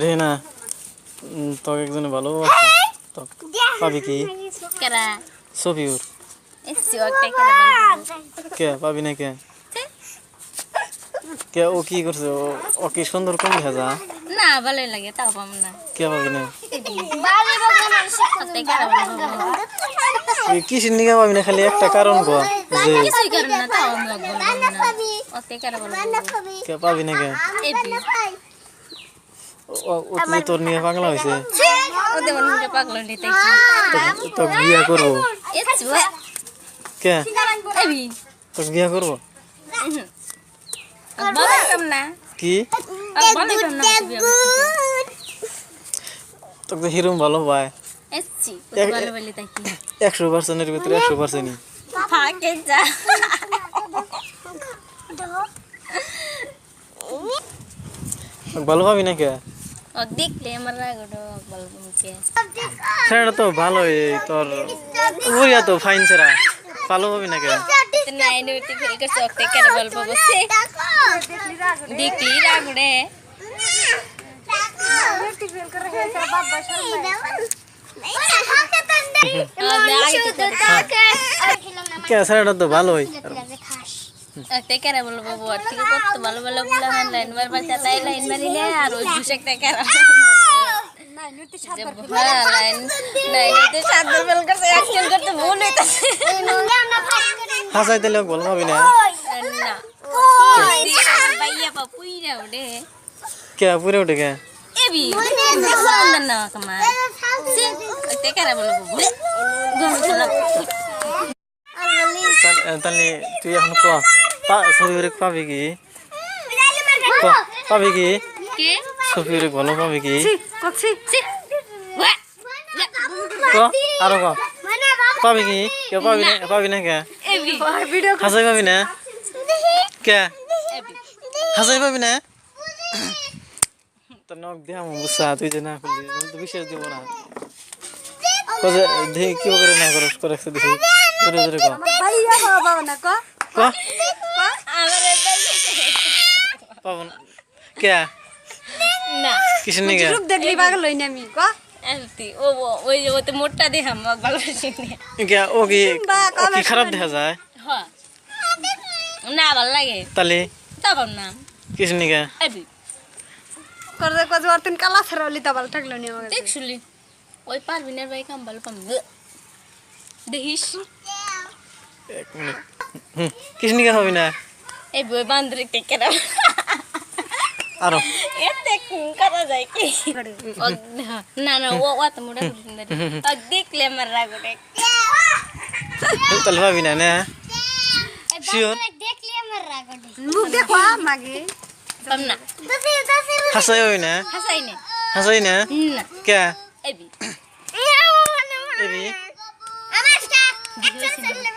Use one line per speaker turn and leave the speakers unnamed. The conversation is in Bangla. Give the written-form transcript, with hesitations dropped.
রেনা তোকে একজনে ভালোবাসে তো পাবি কি
কেরা
সফিউর
এসছি একটা কেরা বলবো
কে পাবি না কে কে ও কি করছে ও কি সুন্দর কম ভেজা
না ভালোই লাগে তাও পাম না
কে পাবি না
একটা কেরা বলবো
কিসের নিকে পাবি না খালি একটা কারণ গো যে
কিছুই করেন না তাও আমি বলবো না একটা কেরা বলবো
কে পাবি না কে
এবি
ও তুই তোর নিয়ে পাগলা হয়েছে
ওদের মনে পাগল নিতে
তো বিয়া করবো
এসছি
কে
এবি
তোকে বিয়া করবো
বাবা কাম না
কি
বাবা কাম না
তোকে তো হিরোম ভালো ভাই
এসছি ভালো বলি তাই কি
100%-এর ভিতরে 100%ই
ফাকে যা
ভালো পাবি না কে
ও দেখলে আমার রাগটো বলবো কে
সেটা তো ভালোই তোর বুড়িয়া তো ফাইন সেরা ভালো পাবি না কে
নাই নইতে ফেল করছে ওকে কেন বলবো বসে দেখলি রাগড়ে
কে সেটা তো ভালোই
একটা কেন বলবো বর থেকে কত ভালো ভালো বলা হয় লাইন মারবার তাই লাইন মারিলে আর ওই দুশেকটা কেন লাইন লাইনতে সাদর ফেল করছে অ্যাকশন করতে ভুল হইতাছে
হাসাই দিলে ভালো পাবি না
না ভাইয়া পাপুইরা ওডে
কে পুরে উঠে কে
এবি সুন্দর না কমা একটা কেন বলবো ভুলে গমছলা
তাহলে তুই এখন ক সফিউরে পাবি কি পাবি কি
কে
সফিউরে ভালো পাবি কি
কছি
ক আরো ক পাবি কি কে পাবি না কে
এবি
হাসাই পাবি না কে
এবি
হাসাই পাবি না তো নক দেয়া বুঝছা তুই যে না করলি তো বিশেষ দিব না কজে দেখি কি করে না করস করেছে দেখি ধরে ধরে ক
ভাইয়া বাবা না ক
ক
আমারে
পাবো না কে
না
কিসের নিকে
রূপ দেখলি পাগল হই না আমি ক
এলতি ও ওই যে ওতে মোটটা দেহ আমাক ভালোবাসি
কে ও কি খারাপ দেখা যায়
হ্যাঁ না ভালো লাগে
তাহলে
তখন না
কিসের নিকে
এবি
করে কজ অর্তন কালা ছড়ালি তা ভালো থাকলো নি আমাকে
দেখছুলি ওই পারবিনের ভাই কাম ভালো পাম দেখিস
এক মিনিট কিসের নিকে হবে না
এই বই বান্ধরে টেকে দাও
আরো
এতে কোন করা যায় কি না না ও তো মোটা সুন্দর দেখলে আমার রাগড়ে
তাহলে পাবি না না শিওর
দেখলে আমার রাগড়ে
মুখ দেখো মাগে
পাম না
হাসাই হই না
হাসাই নে
হাসাই না
না
কে
এবি
এবি
আমার